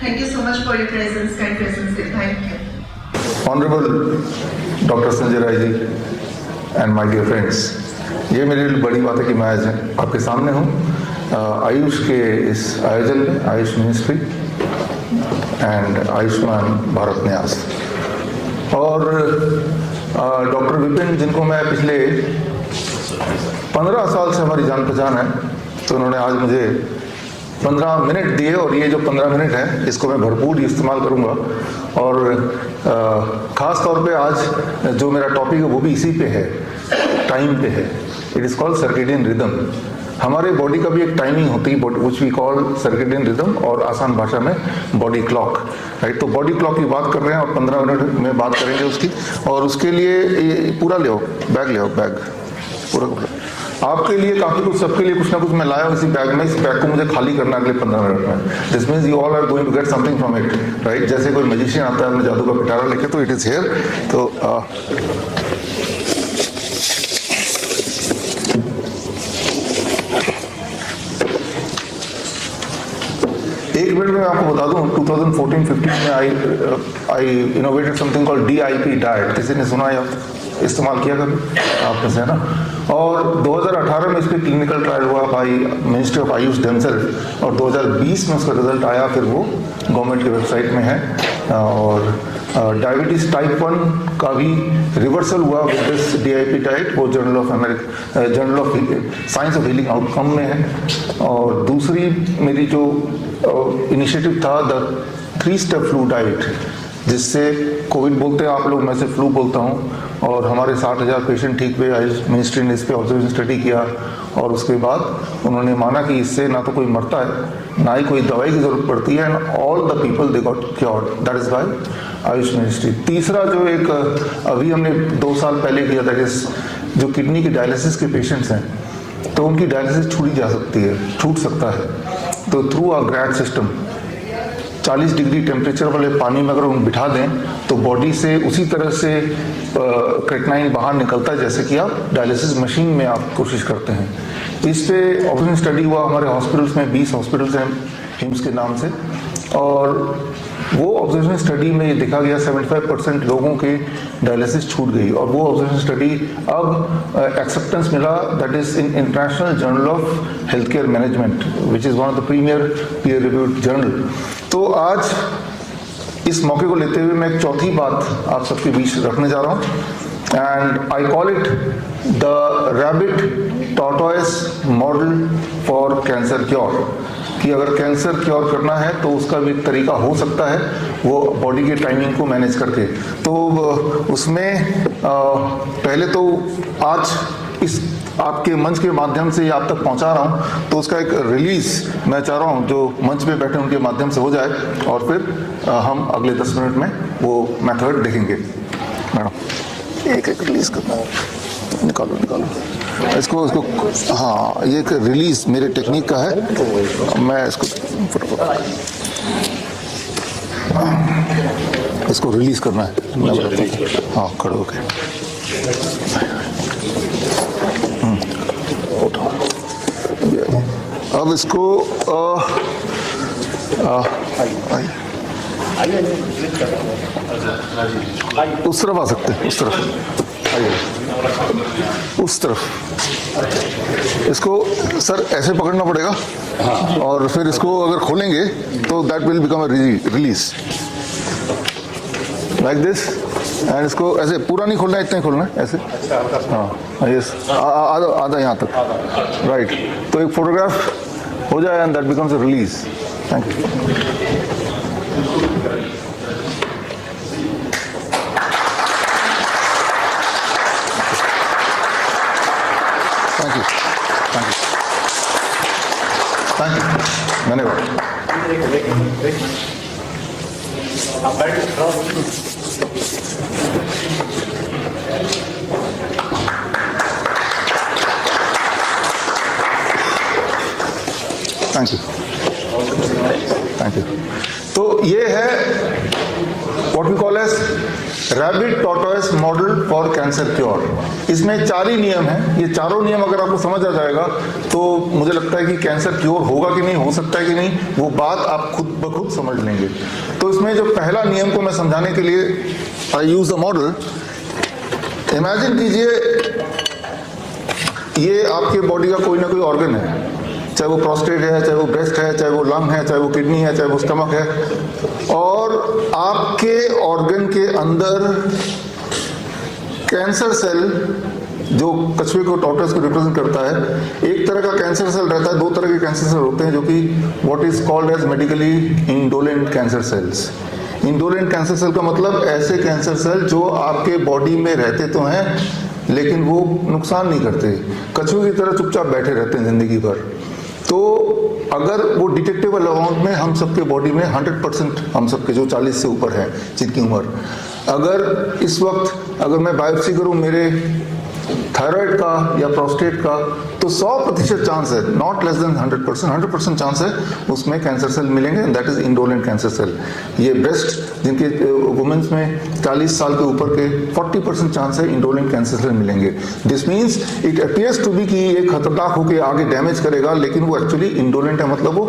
Thank you so much for your presence, kind presence. Thank you. Honorable Dr. Sanjay Rai ji and my dear friends, ये मेरे लिए बड़ी बात है कि मैं आज आपके सामने हूँ आयुष के इस आयोजन में, आयुष मिनिस्ट्री एंड आयुष्मान भारत न्यास। और डॉक्टर विपिन, जिनको मैं पिछले 15 साल से हमारी जान पहचान है, तो उन्होंने आज मुझे 15 मिनट दिए और ये जो 15 मिनट है इसको मैं भरपूर इस्तेमाल करूँगा। और ख़ास तौर पे आज जो मेरा टॉपिक है वो भी इसी पे है, टाइम पे है। It is called circadian rhythm. हमारे बॉडी का भी एक टाइमिंग होती है which we call circadian rhythm, और आसान भाषा में बॉडी क्लॉक, राइट। तो बॉडी क्लॉक की बात कर रहे हैं और 15 मिनट में बात करेंगे उसकी। और उसके लिए ये पूरा ले आओ, बैग ले आओ, बैग पूरा आपके लिए काफ़ी कुछ, सबके लिए कुछ ना कुछ मैं लाया हूँ इसी बैग में। इस बैग को मुझे खाली करना अगले 15 मिनट में। This means you all are going to get something from it, right. जैसे कोई मैजिशियन आता है अपने जादू का पिटारा लेके, तो इट इज़ हियर। तो एक मिनट में आपको बता दूं, 2014-15 में I innovated something called DIP diet. किसी ने सुना या इस्तेमाल किया कभी आपने से, है ना। और 2018 में इसके क्लिनिकल ट्रायल हुआ by ministry of AYUSH themselves, और 2020 में उसका रिजल्ट आया, फिर वो गवर्नमेंट की वेबसाइट में है। और डायबिटीज टाइप 1 का भी रिवर्सल हुआ विद दिस DIP डाइट, वो journal of science of healing outcome में है। और दूसरी मेरी जो इनिशिएटिव था द 3 स्टेप फ्लू डाइट, जिससे कोविड बोलते हैं आप लोग, मैं से फ्लू बोलता हूँ। और हमारे 60,000 पेशेंट ठीक हुए। आयुष मिनिस्ट्री ने इस पर ऑब्जर्वेशन स्टडी किया, और उसके बाद उन्होंने माना कि इससे ना तो कोई मरता है, ना ही कोई दवाई की ज़रूरत पड़ती है, and all the people they got cured. That is by Ayush ministry. तीसरा जो एक अभी हमने 2 साल पहले किया, दैट इज़ जो किडनी की डायलिसिस के पेशेंट्स हैं, तो उनकी डायलिसिस छूटी जा सकती है, छूट सकता है। तो थ्रू आ ग्रैड सिस्टम 40 डिग्री टेम्परेचर वाले पानी में अगर उन बिठा दें, तो बॉडी से उसी तरह से क्रेटनाइन बाहर निकलता है जैसे कि आप डायलिसिस मशीन में आप कोशिश करते हैं। इस पे ऑब्जर्वेशन स्टडी हुआ हमारे हॉस्पिटल्स में, 20 हॉस्पिटल्स हैं हिम्स के नाम से। और वो ऑब्जर्वेशन स्टडी में ये देखा गया 75% लोगों के डायलिसिस छूट गई। और वो ऑब्जर्वेशन स्टडी अब एक्सेप्टेंस मिला, that is in international journal of health care management, which is one of the premier peer reviewed journal. तो आज इस मौके को लेते हुए मैं एक चौथी बात आप सबके बीच रखने जा रहा हूँ, and I call it the rabbit tortoise model for cancer cure. कि अगर कैंसर क्योर करना है तो उसका भी एक तरीका हो सकता है, वो बॉडी के टाइमिंग को मैनेज करके। तो उसमें पहले तो आज इस आपके मंच के माध्यम से आप तक पहुंचा रहा हूं, तो उसका एक रिलीज मैं चाह रहा हूं जो मंच पे बैठे उनके माध्यम से हो जाए, और फिर हम अगले 10 मिनट में वो मेथड देखेंगे। मैडम एक रिलीज करना है, निकालो इसको हाँ, ये एक रिलीज मेरे टेक्निक का है। मैं इसको रिलीज करना है। हाँ, खड़े होके अब इसको उस तरफ आ सकते हैं, उस तरफ उस तरफ। इसको सर ऐसे पकड़ना पड़ेगा, और फिर इसको अगर खोलेंगे तो that will become a release like this. And इसको ऐसे पूरा नहीं खोलना है, इतना ही खोलना है ऐसे। हाँ, यस, आधा यहाँ तक, राइट। तो एक फोटोग्राफ हो जाए and that becomes a release. Thank you. धन्यवाद। Thank you. तो ये है what we call as rabbit tortoise model for cancer cure. इसमें 4 ही नियम हैं। ये चारों नियम अगर आपको समझ आ जाएगा तो मुझे लगता है कि कैंसर क्योर होगा कि नहीं, हो सकता है कि नहीं, वो बात आप खुद ब खुद समझ लेंगे। तो इसमें जो पहला नियम को मैं समझाने के लिए आई यूज द मॉडल। इमेजिन कीजिए ये आपके बॉडी का कोई ना कोई ऑर्गन है, चाहे वो प्रोस्टेट है, चाहे वो ब्रेस्ट है, चाहे वो लंग है, चाहे वो किडनी है, चाहे वो स्टमक है, और आपके ऑर्गन के अंदर कैंसर सेल जो कछुए को, टॉर्टोइज को रिप्रेजेंट करता है, एक तरह का कैंसर सेल रहता है, 2 तरह के कैंसर सेल होते हैं जो कि what is called as medically indolent cancer cells. Indolent cancer cell का मतलब ऐसे कैंसर सेल जो आपके बॉडी में रहते तो हैं लेकिन वो नुकसान नहीं करते, कछुए की तरह चुपचाप बैठे रहते हैं जिंदगी भर। तो अगर वो डिटेक्टेबल अमाउंट में हम सबके बॉडी में 100%, हम सबके जो 40 से ऊपर है जिनकी उम्र, अगर इस वक्त अगर मैं बायोप्सी करूं मेरे थायराइड का या प्रोस्टेट का, तो 100% चांस है, नॉट लेस देन 100% चांस है उसमें कैंसर सेल मिलेंगे, that is indolent cancer cell. ये ब्रेस्ट जिनके वुमेन्स में 40 साल के ऊपर के 40% चांस है इंडोलेंट कैंसर सेल मिलेंगे। This means it appears to be कि ये खतरनाक होकर आगे डैमेज करेगा, लेकिन वो एक्चुअली इंडोलेंट है, मतलब वो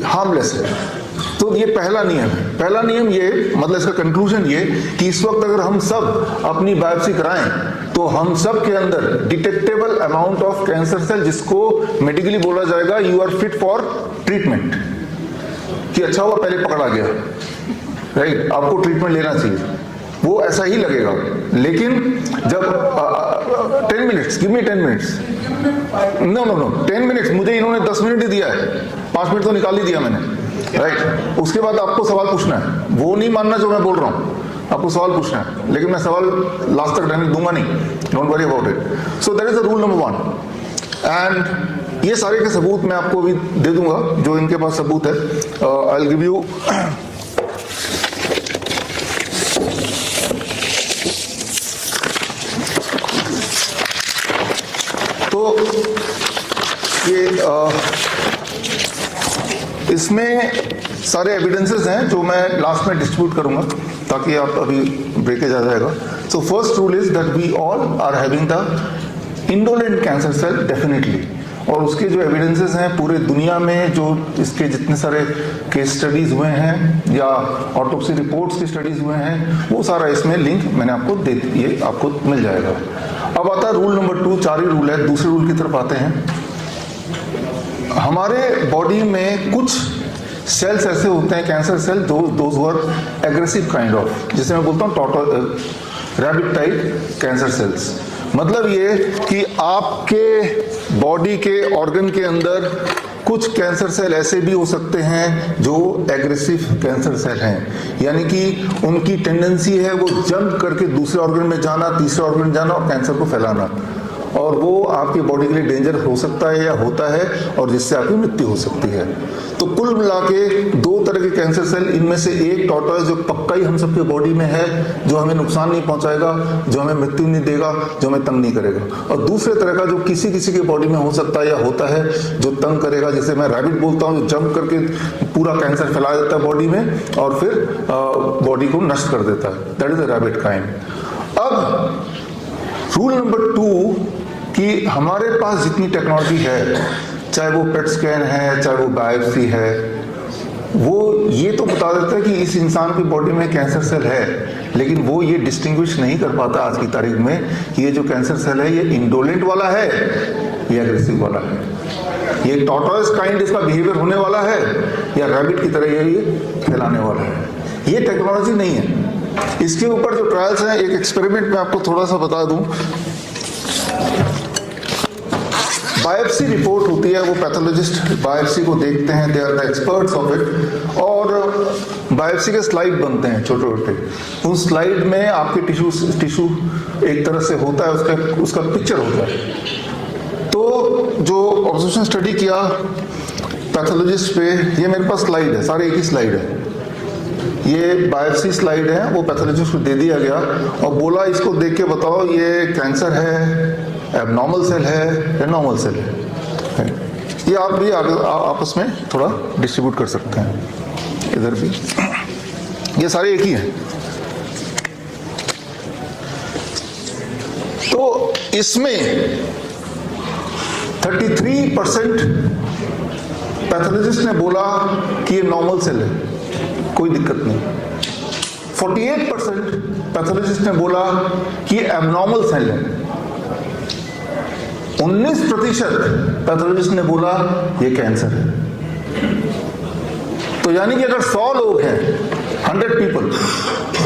हार्मलेस है। तो ये पहला नियम है। पहला नियम ये, मतलब इसका कंक्लूजन ये कि इस वक्त अगर हम सब अपनी बायोप्सी कराएं तो हम सब के अंदर detectable amount of cancer cell, जिसको मेडिकली बोला जाएगा you are fit for treatment, कि अच्छा हुआ पहले पकड़ा गया, राइट, आपको ट्रीटमेंट लेना चाहिए, वो ऐसा ही लगेगा। लेकिन जब 10 minutes, give me 10 minutes, no 10 minutes, मुझे इन्होंने 10 मिनट ही दिया है, 5 मिनट तो निकाल ही दिया मैंने, राइट। उसके बाद आपको सवाल पूछना है, वो नहीं मानना जो मैं बोल रहा हूं, आपको सवाल पूछना है, लेकिन मैं सवाल लास्ट तक रहने दूंगा नहीं, don't worry about it. So that is the rule number 1। And ये सारे के सबूत मैं आपको अभी दे दूंगा, जो इनके पास सबूत है। आई विल गिव यू तो ये इसमें सारे एविडेंसेस हैं जो मैं लास्ट में डिस्ट्रीब्यूट करूंगा ताकि आप अभी ब्रेकेज आ जाएगा। So first rule is that we all are having the indolent cancer cell definitely, और उसके जो एविडेंसेस हैं पूरे दुनिया में, जो इसके जितने सारे केस स्टडीज हुए हैं या ऑटोप्सी रिपोर्ट्स की स्टडीज हुए हैं, वो सारा इसमें लिंक मैंने आपको दे, ये आपको मिल जाएगा। अब आता है रूल नंबर 2, 4 ही रूल है। दूसरे रूल की तरफ आते हैं। हमारे बॉडी में कुछ सेल्स ऐसे होते हैं, cancer cell, those were aggressive kind of, जिसे मैं बोलता हूँ रैबिट टाइप कैंसर सेल्स। मतलब ये कि आपके बॉडी के ऑर्गन के अंदर कुछ कैंसर सेल ऐसे भी हो सकते हैं जो एग्रेसिव कैंसर सेल हैं, यानी कि उनकी टेंडेंसी है वो जंप करके दूसरे ऑर्गन में जाना, तीसरे ऑर्गन में जाना और कैंसर को फैलाना, और वो आपकी बॉडी के लिए डेंजर हो सकता है या होता है, और जिससे आपकी मृत्यु हो सकती है। तो कुल मिला के 2 तरह के कैंसर सेल, इनमें से एक टॉर्टोइज जो पक्का ही हम सबके बॉडी में है, जो हमें नुकसान नहीं पहुंचाएगा, जो हमें मृत्यु नहीं देगा, जो हमें तंग नहीं करेगा, और दूसरे तरह का जो किसी किसी के बॉडी में हो सकता है या होता है, जो तंग करेगा, जिसे मैं रैबिट बोलता हूँ, जो जंप करके पूरा कैंसर फैला देता है बॉडी में और फिर बॉडी को नष्ट कर देता है, that is the rabbit kind. अब रूल नंबर 2 कि हमारे पास जितनी टेक्नोलॉजी है, चाहे वो पेट स्कैन है, चाहे वो बायोप्सी है, वो ये तो बता देता है कि इस इंसान की बॉडी में कैंसर सेल है, लेकिन वो ये डिस्टिंग्विश नहीं कर पाता आज की तारीख में कि ये जो कैंसर सेल है ये इंडोलेंट वाला है या एग्रेसिव वाला है, ये टॉर्टोइज काइंड इसका बिहेवियर होने वाला है या रैबिट की तरह ये फैलाने वाला है। ये टेक्नोलॉजी नहीं है। इसके ऊपर जो ट्रायल्स हैं, एक एक्सपेरिमेंट में आपको थोड़ा सा बता दूं। बायोप्सी रिपोर्ट होती है, वो पैथोलॉजिस्ट बायोप्सी को देखते हैं, they are the experts of it, और बायोप्सी के स्लाइड बनते हैं छोटे छोटे। उन स्लाइड में आपके टिश्यू एक तरह से होता है, उसका पिक्चर होता है। तो जो ऑब्जर्वेशन स्टडी किया पैथोलॉजिस्ट पे, ये मेरे पास स्लाइड है, सारे एक ही स्लाइड है, ये बायोप्सी स्लाइड है, वो पैथोलॉजिस्ट को दे दिया गया और बोला इसको देख के बताओ ये कैंसर है, एबनॉर्मल सेल है या नॉर्मल सेल है। ये आप भी आपस में थोड़ा डिस्ट्रीब्यूट कर सकते हैं, इधर भी ये सारे एक ही हैं। तो इसमें 33% पैथोलॉजिस्ट ने बोला कि ये नॉर्मल सेल है, कोई दिक्कत नहीं। 48% पैथोलॉजिस्ट ने बोला कि ये एबनॉर्मल सेल है। 19% पैथोलॉजिस्ट ने बोला ये कैंसर है। तो यानी कि अगर 100 लोग हैं, 100 पीपल,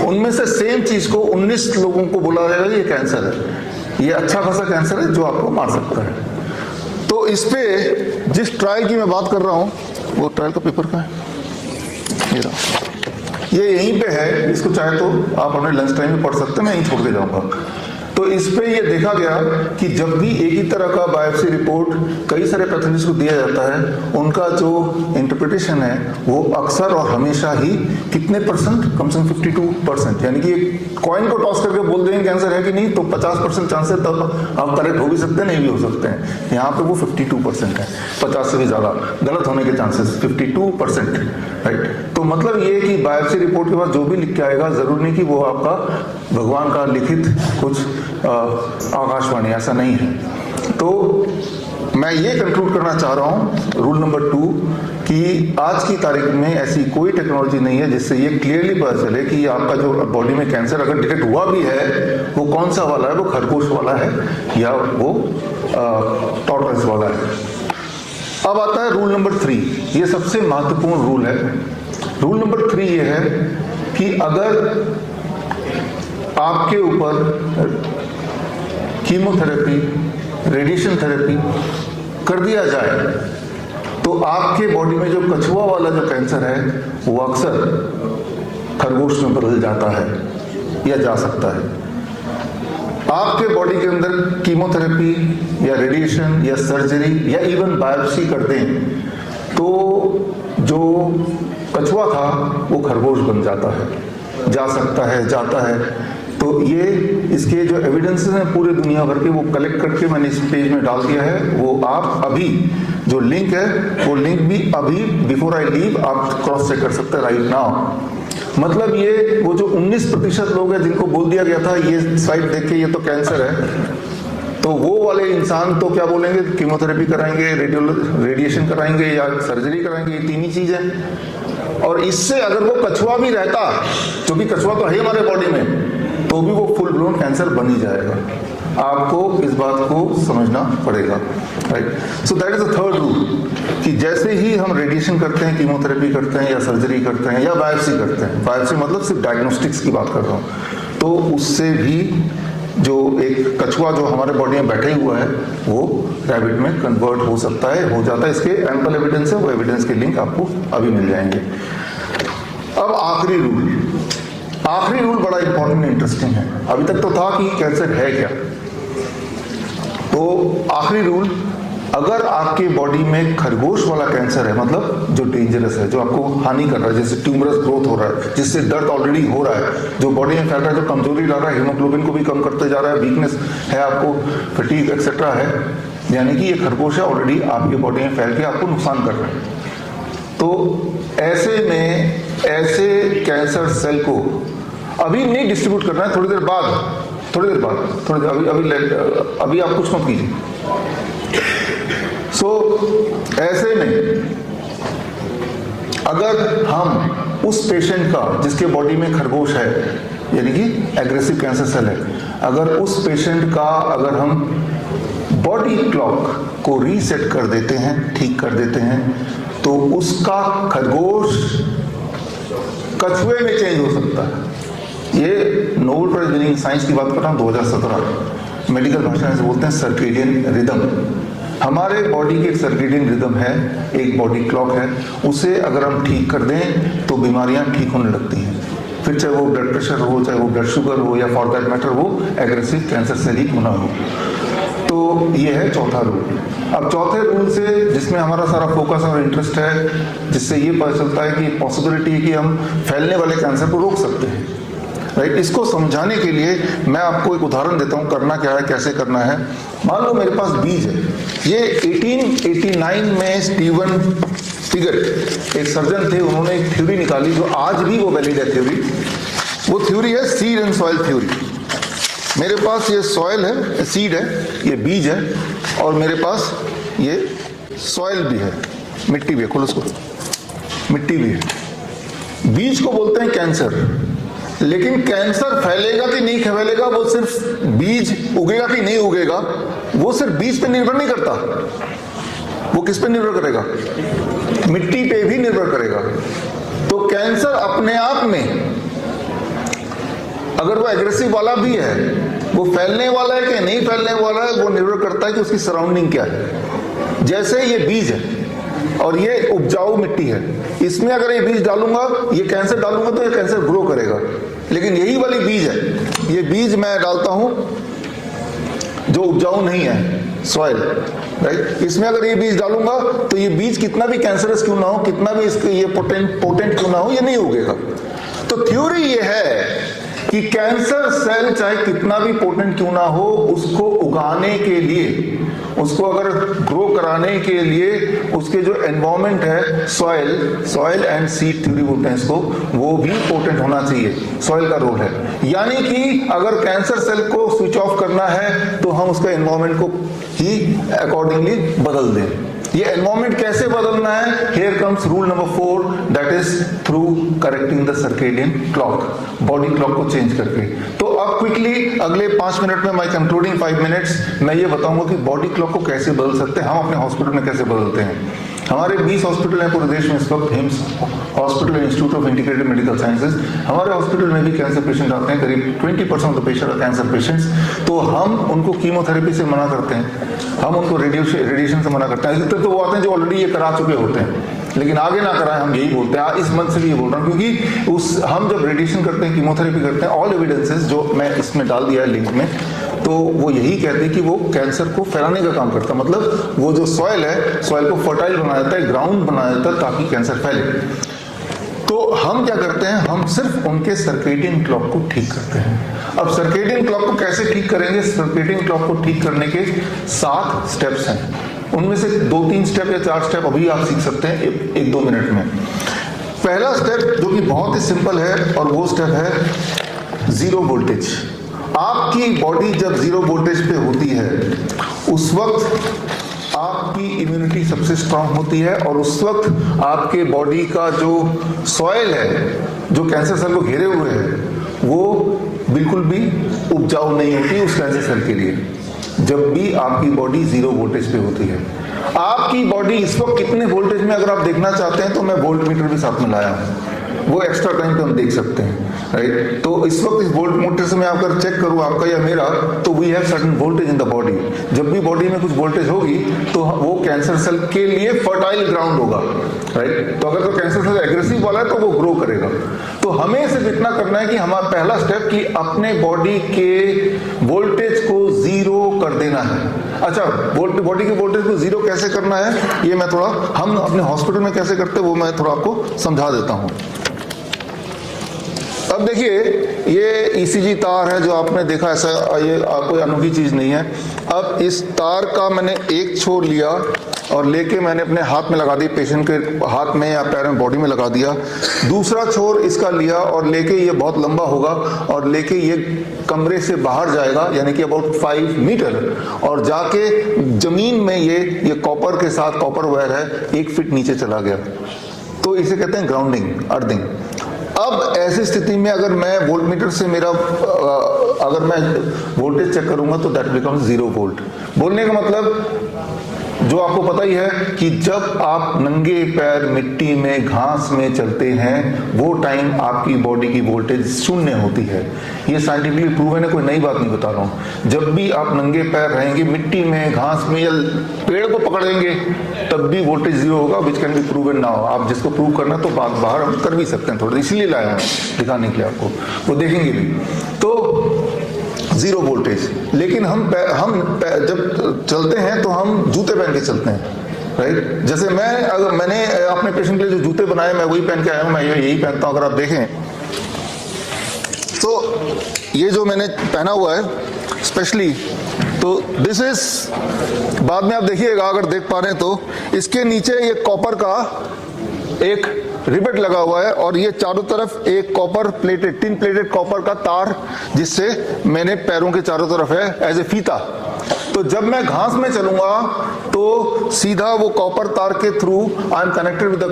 उनमें से सेम चीज को 19 लोगों को बोला जाएगा ये कैंसर है, ये अच्छा खासा कैंसर है जो आपको मार सकता है। तो इस पे जिस ट्रायल की मैं बात कर रहा हूं, वो ट्रायल का पेपर कहाँ है? ये यहीं पे है, इसको चाहे तो आप अपने लंच टाइम में पढ़ सकते हैं, मैं यहीं छोड़ के जाऊंगा। तो इस पे ये देखा गया कि जब भी एक ही तरह का बायोप्सी रिपोर्ट कई सारे पैथोलॉजिस्ट को दिया जाता है, उनका जो इंटरप्रिटेशन है वो अक्सर और हमेशा ही कितने परसेंट, कम से कम 52%, यानी कि कॉइन को टॉस करके बोल देंगे कैंसर है कि नहीं, तो 50% चांसेस तब आप करेक्ट हो भी सकते हैं, नहीं भी हो सकते हैं। यहाँ पे वो 52% है, 50 से भी ज्यादा गलत होने के चांसेस 52%, राइट। तो मतलब ये कि बायोप्सी रिपोर्ट के बाद जो भी लिख के आएगा, जरूर नहीं कि वो आपका भगवान का लिखित कुछ आकाशवाणी, ऐसा नहीं है। तो मैं ये कंक्लूड करना चाह रहा हूं, रूल नंबर 2, कि आज की तारीख में ऐसी कोई टेक्नोलॉजी नहीं है जिससे ये क्लियरली पता चले कि आपका जो बॉडी में कैंसर अगर डिटेक्ट हुआ भी है, वो कौन सा वाला है, वो खरगोश वाला है या वो टॉर्टोइज वाला है। अब आता है रूल नंबर 3, ये सबसे महत्वपूर्ण रूल है। रूल नंबर 3 ये है कि अगर आपके ऊपर कीमोथेरेपी, रेडिएशन थेरेपी कर दिया जाए, तो आपके बॉडी में जो कछुआ वाला जो कैंसर है वो अक्सर खरगोश में बदल जाता है या जा सकता है। आपके बॉडी के अंदर कीमोथेरेपी या रेडिएशन या सर्जरी या इवन बायोप्सी करते हैं, तो जो कछुआ था वो खरगोश बन जाता है, जा सकता है, जाता है। तो ये इसके जो एविडेंसेस हैं पूरे दुनिया भर के, वो कलेक्ट करके मैंने इस पेज में डाल दिया है। वो आप अभी जो लिंक है, वो लिंक भी अभी बिफोर आई लीव आप क्रॉस चेक कर सकते हैं राइट नाउ। मतलब ये वो जो 19% लोग हैं जिनको बोल दिया गया था ये स्लाइड देख के ये तो कैंसर है, तो वो वाले इंसान तो क्या बोलेंगे, कीमोथेरेपी कराएंगे, रेडिएशन कराएंगे या सर्जरी कराएंगे, ये तीन ही चीज है। और इससे अगर वो कछुआ भी रहता, क्योंकि कछुआ तो है हमारे बॉडी में, तो भी वो फुल ब्लोन कैंसर बन ही जाएगा। आपको इस बात को समझना पड़ेगा, right. So that is the third rule, कि जैसे ही हम रेडिएशन करते हैं, कीमोथेरेपी करते हैं या सर्जरी करते हैं या बायोप्सी करते हैं, बायोप्सी मतलब सिर्फ डायग्नोस्टिक्स की बात कर रहा हूँ, तो उससे भी जो एक कछुआ जो हमारे बॉडी में बैठे हुआ है वो रैबिट में कन्वर्ट हो सकता है, हो जाता है। इसके एम्पल एविडेंस है, वो एविडेंस के लिंक आपको अभी मिल जाएंगे। अब आखिरी रूल बड़ा इंपॉर्टेंट इंटरेस्टिंग है। अभी तक तो था कि कैंसर है क्या, तो आखिरी रूल, अगर आपके बॉडी में खरगोश वाला कैंसर है, मतलब जो डेंजरस है, जो आपको हानि कर रहा है, जैसे ट्यूमरस ग्रोथ हो रहा है, जिससे दर्द ऑलरेडी हो रहा है, जो बॉडी में फैल रहा है, जो कमजोरी ला रहा है, हीमोग्लोबिन को भी कम करते जा रहा है, वीकनेस है आपको, फटीग एक्सेट्रा है, यानी कि ये खरगोश है ऑलरेडी आपके बॉडी में फैल के आपको नुकसान कर रहा है। तो ऐसे में ऐसे कैंसर सेल को अभी नहीं डिस्ट्रीब्यूट करना है, थोड़ी देर बाद, अभी आप कुछ मत कीजिए। सो ऐसे में अगर हम उस पेशेंट का जिसके बॉडी में खरगोश है, यानी कि एग्रेसिव कैंसर सेल है, अगर उस पेशेंट का अगर हम बॉडी क्लॉक को रीसेट कर देते हैं, ठीक कर देते हैं, तो उसका खरगोश कछुए में चेंज हो सकता है। ये नोबेल प्राइज विनिंग साइंस की बात कर रहा हूँ, 2017, मेडिकल भाषा में बोलते हैं सर्केडियन रिदम। हमारे बॉडी की एक सर्केडियन रिदम है, एक बॉडी क्लॉक है, उसे अगर हम ठीक कर दें तो बीमारियां ठीक होने लगती हैं। फिर चाहे वो ब्लड प्रेशर हो, चाहे वो ब्लड शुगर हो, या फॉर दैट मैटर वो एग्रेसिव कैंसर सेल ही क्यों ना हो। तो ये है चौथा रूल। अब चौथे रूल से जिसमें हमारा सारा फोकस और इंटरेस्ट है, जिससे ये पता चलता है कि पॉसिबिलिटी है कि हम फैलने वाले कैंसर को रोक सकते हैं, राइट। इसको समझाने के लिए मैं आपको एक उदाहरण देता हूँ, करना क्या है, कैसे करना है। मान लो मेरे पास बीज है, ये 1889 में स्टीवन पिगट एक सर्जन थे, उन्होंने एक थ्योरी निकाली जो आज भी वो वैलिड है थ्योरी। वो थ्योरी है सीड एंड सॉइल थ्योरी। मेरे पास ये सॉइल है, सीड है, ये बीज है, और मेरे पास ये सॉइल भी है, मिट्टी भी है, खोलो उसको, मिट्टी भी है। बीज को बोलते हैं कैंसर, लेकिन कैंसर फैलेगा कि नहीं फैलेगा, वो सिर्फ बीज उगेगा कि नहीं उगेगा, वो सिर्फ बीज पे निर्भर नहीं करता। वो किस पे निर्भर करेगा? मिट्टी पे भी निर्भर करेगा। तो कैंसर अपने आप में, अगर वो एग्रेसिव वाला भी है, वो फैलने वाला है कि नहीं फैलने वाला है, वो निर्भर करता है कि उसकी सराउंडिंग क्या है। जैसे ये बीज है और ये उपजाऊ मिट्टी है, इसमें अगर ये बीज डालूंगा, ये कैंसर डालूंगा, तो ये कैंसर ग्रो करेगा। लेकिन यही वाली बीज है, ये बीज मैं डालता हूं जो उपजाऊ नहीं है, सॉइल, राइट। इसमें अगर ये बीज डालूंगा तो ये बीज कितना भी कैंसरस क्यों ना हो, कितना भी इसके ये पोटेंट क्यों ना हो, ये नहीं उगेगा। तो थ्योरी ये है कि कैंसर सेल चाहे कितना भी पोटेंट क्यों ना हो, उसको उगाने के लिए, उसको अगर ग्रो कराने के लिए, उसके जो एनवायरमेंट है, सॉइल एंड सीड थ्योरी बोलते हैं इसको, वो भी पोटेंट होना चाहिए। सॉइल का रोल है, यानी कि अगर कैंसर सेल को स्विच ऑफ करना है तो हम उसका एनवायरमेंट को ही अकॉर्डिंगली बदल दें। ये एनवायरमेंट कैसे बदलना है? Here comes rule number 4, that is through correcting the circadian clock, body clock को चेंज करके। तो अब क्विकली अगले 5 मिनट में, माय कंक्लूडिंग 5 मिनट्स, मैं ये बताऊंगा कि बॉडी क्लॉक को कैसे बदल सकते हैं, हम अपने हॉस्पिटल में कैसे बदलते हैं। हमारे 20 हॉस्पिटल हैं पूरे देश में इस वक्त, HIIMS hospital, institute of integrated medical sciences. हमारे हॉस्पिटल में भी कैंसर पेशेंट आते हैं, करीब 20% of the patient are cancer patients. तो हम उनको कीमोथेरेपी से मना करते हैं, हम उनको रेडिएशन से मना करते हैं। अधिकतर तो वो आते हैं जो ऑलरेडी ये करा चुके होते हैं, लेकिन आगे ना कराएं, हम यही बोलते हैं। इस मंथ से भी ये बोल रहा हूँ, क्योंकि हम जब रेडिएशन करते हैं, कीमोथेरेपी करते हैं, ऑल एविडेंसेस जो मैं इसमें डाल दिया है लिंक में, तो वो यही कहते हैं कि वो कैंसर को फैलाने का काम करता है। मतलब वो जो सॉइल है, सॉइल को फर्टाइल बना देता है, ग्राउंड बना देता है, ताकि कैंसर फैले। तो हम क्या करते हैं, हम सिर्फ उनके सर्केडियन क्लॉक को ठीक करते हैं। अब सर्केडियन क्लॉक को कैसे ठीक करेंगे? सर्केडियन क्लॉक को ठीक करने के 7 स्टेप्स हैं, उनमें से 2-3 स्टेप या 4 स्टेप अभी आप सीख सकते हैं 1-2 मिनट में। पहला स्टेप जो कि बहुत ही सिंपल है, और वो स्टेप है जीरो वोल्टेज। आपकी बॉडी जब जीरो वोल्टेज पे होती है, उस वक्त आपकी इम्यूनिटी सबसे स्ट्रांग होती है, और उस वक्त आपके बॉडी का जो सॉइल है, जो कैंसर सेल को घेरे हुए है, वो बिल्कुल भी उपजाऊ नहीं होती उस कैंसर सेल के लिए, जब भी आपकी बॉडी जीरो वोल्टेज पे होती है। आपकी बॉडी इस वक्त कितने वोल्टेज में, अगर आप देखना चाहते हैं तो मैं वोल्ट मीटर भी साथ में लाया हूं, वो एक्स्ट्रा टाइम पे हम देख सकते हैं, राइट। तो इस वक्त इस वोल्ट मीटर से मैं अगर चेक करूं आपका या मेरा, तो we have certain voltage in the body. जब भी बॉडी में कुछ वोल्टेज होगी तो वो कैंसर सेल के लिए फर्टाइल ग्राउंड होगा, राइट। तो अगर तो कैंसर सेल एग्रेसिव वाला है तो वो ग्रो करेगा। तो हमें सिर्फ इतना करना है कि हमारा पहला स्टेप कि अपने बॉडी के वोल्टेज को जीरो कर देना है। अच्छा, बॉडी के वोल्टेज को जीरो कैसे करना है, ये मैं थोड़ा, हम अपने हॉस्पिटल में कैसे करते हैं वो मैं थोड़ा आपको समझा देता हूं। अब देखिए, ये ईसीजी तार है जो आपने देखा, ऐसा ये कोई अनोखी चीज नहीं है। अब इस तार का मैंने एक छोर लिया और लेके मैंने अपने हाथ में लगा दी, पेशेंट के हाथ में या पैर में, बॉडी में लगा दिया। दूसरा छोर इसका लिया और लेके, ये बहुत लंबा होगा, और लेके ये कमरे से बाहर जाएगा, यानी कि अबाउट 5 मीटर, और जाके जमीन में ये कॉपर के साथ, कॉपर वायर है, 1 फीट नीचे चला गया। तो इसे कहते हैं ग्राउंडिंग, अर्थिंग। अब ऐसी स्थिति में अगर मैं वोल्टमीटर से मेरा अगर मैं वोल्टेज चेक करूंगा तो दैट बिकम्स 0 वोल्ट। बोलने का मतलब जो आपको पता ही है कि जब आप नंगे पैर मिट्टी में, घास में चलते हैं, वो टाइम आपकी बॉडी की वोल्टेज 0 होती है। ये साइंटिफिकली प्रूवन है, कोई नई बात नहीं बता रहा हूं। जब भी आप नंगे पैर रहेंगे मिट्टी में, घास में, या पेड़ को पकड़ेंगे, तब भी वोल्टेज 0 होगा, which can be proven now. आप जिसको प्रूव करना तो बाहर हम कर भी सकते हैं, थोड़ा इसलिए लाया हूं दिखाने के लिए आपको, वो देखेंगे भी। तो 0 वोल्टेज, लेकिन हम जब चलते हैं तो हम जूते पहन के चलते हैं, राइट। जैसे मैंने अपने पेशेंट के लिए जो जूते बनाए, मैं वही पहन के आया हूं, मैं यही पहनता हूं। अगर आप देखें तो ये जो मैंने पहना हुआ है स्पेशली, तो दिस इज, बाद में आप देखिएगा, अगर देख पा रहे हैं तो इसके नीचे ये कॉपर का एक रिबेट लगा हुआ है और ये चारों तरफ एक copper plated, tin plated copper का तार, जिससे मैंने पैरों के चारों तरफ है एज ए फीता। तो जब मैं घास में चलूंगा तो सीधा वो कॉपर तार के through I am connected with the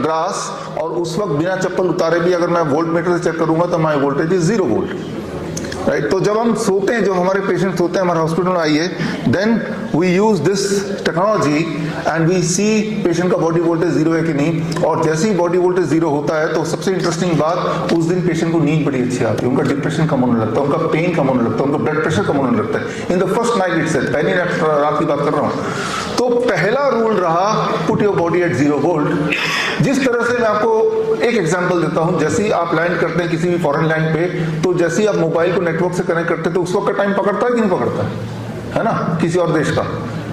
grass, और उस वक्त बिना चप्पल उतारे भी अगर मैं वोल्ट मीटर से चेक करूंगा तो माई वोल्टेज इज 0 वोल्ट, राइट। तो जब हम सोते हैं, जब हमारे पेशेंट सोते हैं हमारे हॉस्पिटल में आइए, then we use this technology and we see patient का बॉडी वोल्टेज 0 है कि नहीं। और जैसे ही बॉडी वोल्टेज 0 होता है तो सबसे इंटरेस्टिंग बात, उस दिन पेशेंट को नींद बड़ी अच्छी आती है, उनका डिप्रेशन कम होने लगता है, उनका पेन कम होने लगता है, उनका ब्लड प्रेशर कम होने लगता है। इन द फर्स्ट नाइट इटसेल्फ, पहली रात की बात कर रहा हूँ। तो पहला रूल रहा put your body at 0 volt. जिस तरह से मैं आपको एक एग्जांपल देता हूं, जैसे ही आप लैंड करते हैं किसी भी फॉरेन लैंड पे, तो जैसे ही आप मोबाइल को नेटवर्क से कनेक्ट करते हैं तो उस वक्त का टाइम पकड़ता है कि नहीं पकड़ता है ना, किसी और देश का।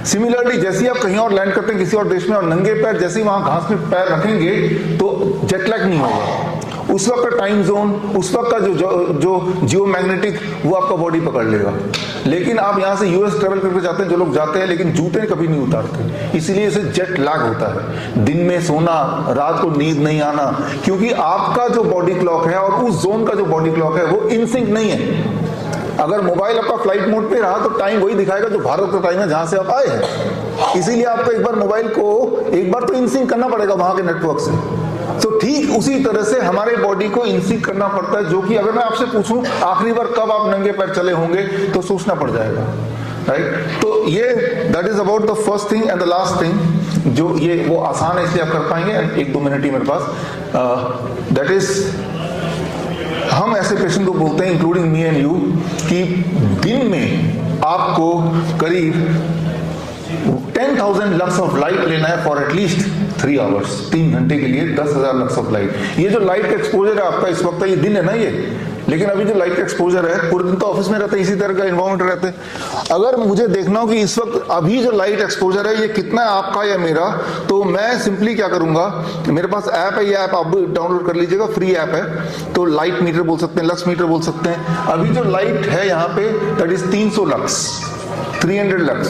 सिमिलरली जैसे ही आप कहीं और लैंड करते हैं किसी और देश में, और नंगे पैर जैसे ही वहां घास में पैर रखेंगे तो जेट लैग नहीं होगा। उस वक्त का टाइम जोन, उस वक्त का जो जियोमैग्नेटिक, वो आपका बॉडी पकड़ लेगा। लेकिन आप यहाँ से यूएस ट्रेवल करके जाते हैं, जो लोग जाते हैं लेकिन जूते कभी नहीं उतारते, इसलिए इसे जेट लैग होता है। दिन में सोना, रात को नींद नहीं आना, क्योंकि आपका जो बॉडी क्लॉक है और उस जोन का जो बॉडी क्लॉक है वो इन सिंक नहीं है। अगर मोबाइल आपका फ्लाइट मोड पे रहा तो टाइम वही दिखाएगा जो भारत का टाइम है जहां से आप आए हैं। इसीलिए आपको एक बार मोबाइल को एक बार तो इन सिंक करना पड़ेगा वहां के नेटवर्क से। तो ठीक उसी तरह से हमारे बॉडी को इन सिंक करना पड़ता है, जो कि अगर मैं आपसे पूछूं आखिरी बार कब आप नंगे पैर चले होंगे तो सोचना पड़ जाएगा, राइट। तो ये that is about the first thing and the last thing, जो ये वो आसान है इसलिए आप कर पाएंगे 1-2 मिनट ही मेरे पास। दैट इज, हम ऐसे पेशेंट को बोलते हैं इंक्लूडिंग मी एंड यू कि दिन में आपको करीब 10,000 लक्स ऑफ लाइट लेना है फॉर एटलीस्ट 3 आवर्स, 3 घंटे के लिए 10,000 लक्स ऑफ लाइट। ये जो लाइट का एक्सपोजर है आपका इस वक्त, ये दिन है ना ये, लेकिन अभी जो लाइट का एक्सपोजर है, पूरे दिन तो ऑफिस में रहते हैं, इसी तरह का एनवायरमेंट रहते हैं। अगर मुझे देखना हो कि इस वक्त अभी जो लाइट एक्सपोजर है ये कितना है आपका या मेरा, तो मैं सिंपली क्या करूंगा, मेरे पास ऐप है, ये ऐप आप डाउनलोड कर लीजिएगा, फ्री ऐप है। तो लाइट मीटर बोल सकते हैं, लक्स मीटर बोल सकते हैं। अभी जो लाइट है यहाँ पे दैट इज 300 लक्स, 300 लक्स,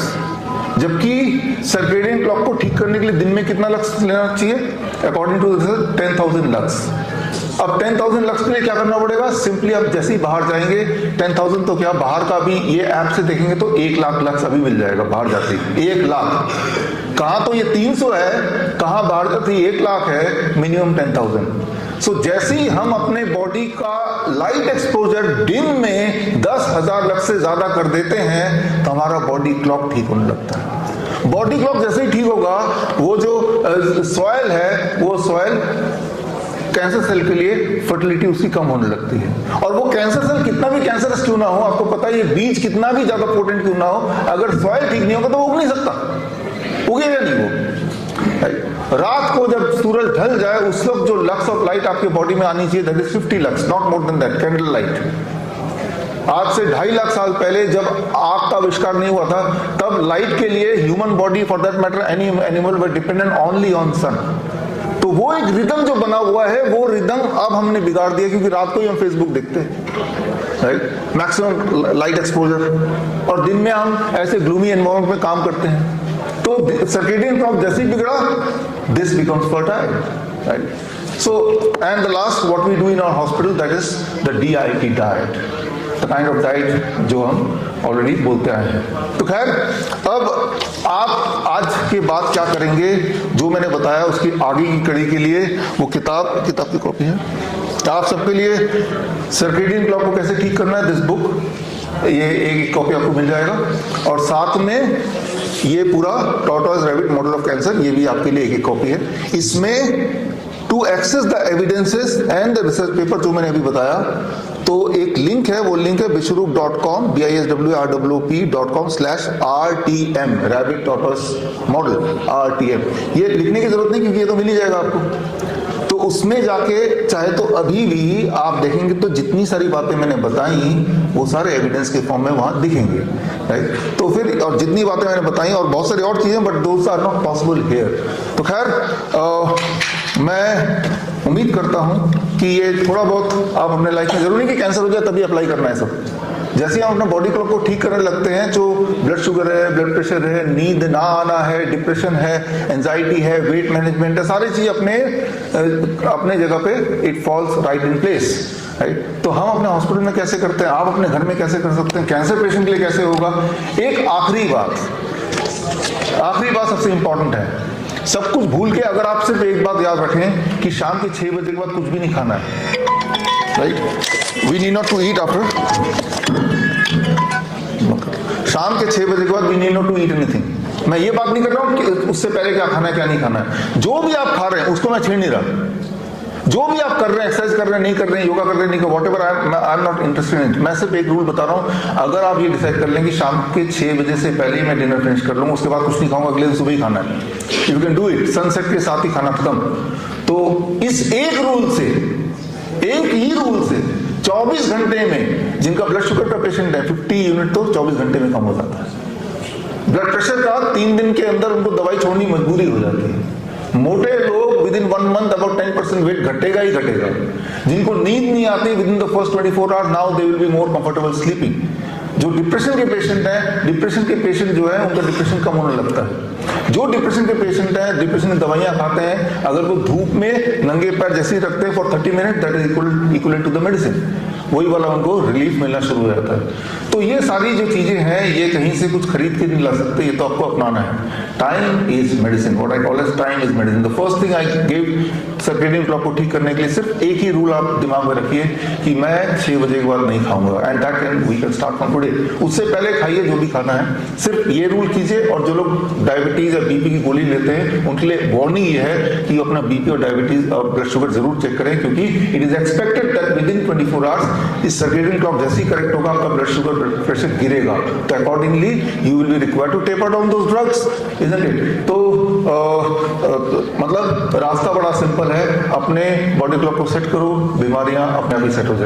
जबकि सर्केडियन क्लॉक को ठीक करने के लिए दिन में कितना लक्स लेना चाहिए, अकॉर्डिंग टू 10,000 लक्स। अब 10,000 लक्स के लिए क्या करना पड़ेगा, सिंपली आप जैसे ही बाहर जाएंगे, 10,000 तो क्या बाहर का भी ये ऐप से देखेंगे तो 1 लाख लक्स अभी मिल जाएगा बाहर जाते ही, 1 लाख। कहाँ तो ये 300 है, कहाँ बाहर जाते ही 1 लाख है, मिनिमम 10,000। सो जैसे ही हम अपने बॉडी का लाइट एक्सपोजर दिन में 10,000 लक्स से ज्यादा कर देते हैं तो हमारा बॉडी क्लॉक ठीक होने लगता है। बॉडी क्लॉक जैसे ही ठीक होगा, वो जो सॉइल है, वो सॉइल कैंसर सेल के लिए फर्टिलिटी उसकी कम होने लगती है। और वो कैंसर सेल कितना भी कैंसरस क्यों ना हो, आपको पता है ये बीज कितना भी ज्यादा पोटेंट क्यों ना हो, अगर सॉइल ठीक नहीं होगा तो वो उग नहीं सकता, उगेगा नहीं वो। रात को जब सूरज ढल जाए उस वक्त जो लक्स ऑफ लाइट आपके बॉडी में आनी चाहिए that is 50 lux, not more than that, candle light. आज से 2.5 लाख साल पहले जब आग का आविष्कार नहीं हुआ था, तब लाइट के लिए human body, for that matter any animal, were dependent only on sun. तो वो एक रिदम जो बना हुआ है, वो रिदम अब हमने बिगाड़ दिया, क्योंकि रात को ही हम फेसबुक देखते हैं, राइट, मैक्सिमम लाइट एक्सपोजर, और दिन में हम ऐसे ग्लूमी एनवायरनमेंट में काम करते हैं। तो सर्केडियन क्लॉक जैसे ही बिगड़ा, this becomes fertile, right. So and the last what we do in our hospital that is the DIP diet, the kind of diet जो हम ऑलरेडी बोलते आए हैं। तो खैर, अब आप आज के बाद क्या करेंगे, जो मैंने बताया उसकी आगे की कड़ी के लिए वो किताब की कॉपी है आप सबके लिए, सर्केडियन क्लॉक को कैसे ठीक करना है, दिस बुक, ये एक कॉपी आपको मिल जाएगा। और साथ में ये पूरा tortoise rabbit model of cancer, ये भी आपके लिए एक कॉपी है। इसमें to access the evidences and the research paper जो मैंने अभी बताया, तो एक लिंक है, वो लिंक है biswarup.com, biswrup.com/RTM, rabbit tortoise model, RTM। ये लिखने की जरूरत नहीं क्योंकि ये तो मिल ही जाएगा आपको। तो उसमें जाके चाहे तो अभी भी आप देखेंगे तो जितनी सारी बातें मैंने बताई वो सारे एविडेंस के फॉर्म में वहां दिखेंगे, राइट। तो फिर और जितनी बातें मैंने बताई और बहुत सारी और चीजें, but those are not possible here. तो खैर, मैं उम्मीद करता हूं कि ये थोड़ा बहुत आप अपने लाइफ में, जरूरी नहीं कि कैंसर हो जाए तभी अप्लाई करना है सब, जैसे हम अपना बॉडी क्लॉक को ठीक करने लगते हैं, जो ब्लड शुगर है, ब्लड प्रेशर है, नींद ना आना है, डिप्रेशन है, एंजाइटी है, वेट मैनेजमेंट है, सारी चीज अपने जगह पे it falls right in place, right. तो हम अपने हॉस्पिटल में कैसे करते हैं, आप अपने घर में कैसे कर सकते हैं, कैंसर पेशेंट के लिए कैसे होगा। एक आखिरी बात सबसे इंपॉर्टेंट है, सब कुछ भूल के अगर आप सिर्फ एक बात याद रखें कि शाम के 6 बजे के बाद कुछ भी नहीं खाना है, right. We need not to eat after, शाम के 6 बजे के बाद we need not to eat anything. मैं ये बात नहीं कर रहा हूं कि उससे पहले क्या खाना है क्या नहीं खाना है, जो भी आप खा रहे हैं उसको मैं छेड़ नहीं रहा। जो भी आप कर रहे हैं, एक्सरसाइज कर रहे हैं, नहीं कर रहे हैं, योगा कर रहे हैं, नहीं कर, what ever, I am not interested in it. मैं सिर्फ एक रूल बता रहा हूँ, अगर आप ये डिसाइड कर लें कि शाम के 6 बजे से पहले ही मैं डिनर फिनिश कर लूंगा, उसके बाद कुछ नहीं खाऊंगा, अगले दिन सुबह ही खाना है, you can do it, sunset के साथ ही खाना खत्म। तो इस एक रूल से, एक ही रूल से 24 घंटे में, जिनका ब्लड शुगर का पेशेंट है 50 यूनिट तो 24 घंटे में कम हो जाता है। ब्लड प्रेशर का 3 दिन के अंदर उनको दवाई छोड़नी मजबूरी हो जाती है। मोटे लोग within 1 month about 10% weight घटेगा ही घटेगा। जिनको नींद नहीं आती within the first 24 hours, now they will be more comfortable sleeping. जो डिप्रेशन के पेशेंट हैं, डिप्रेशन के पेशेंट जो है उनका डिप्रेशन कम होने लगता है। जो डिप्रेशन के पेशेंट हैं, डिप्रेशन की दवाइयां खाते हैं, अगर वो धूप में नंगे पैर जैसे ही रखते हैं for 30 minute, that is equal to the medicine, वही वाला उनको रिलीफ मिलना शुरू हो जाता है। तो ये सारी जो चीजें हैं, ये कहीं से कुछ खरीद के नहीं ला सकते, ये तो आपको अपनाना है। Time is medicine, what I call as time is medicine. The first thing I give, circadian clock को ठीक करने के लिए सिर्फ एक ही रूल आप दिमाग में रखिए कि मैं 6 बजे के बाद नहीं खाऊंगा, and that can we can start from today. उससे पहले खाइए जो भी खाना है, सिर्फ ये रूल कीजिए। और जो लोग डायबिटीज या बीपी की गोली लेते हैं, उनके लिए वार्निंग ये है कि अपना बीपी और डायबिटीज और ब्लड शुगर जरूर चेक करें, क्योंकि it is expected that with in 24 hours इस सर्केडियन क्लॉक जैसे ही करेक्ट होगा, आपका ब्लड शुगर प्रेशर गिरेगा, तो accordingly you will be required to taper down those drugs, isn't it. तो मतलब रास्ता बड़ा सिंपल है, अपने बॉडी क्लॉक को सेट करो, बीमारियां अपने आप ही सेट हो जाएंगी।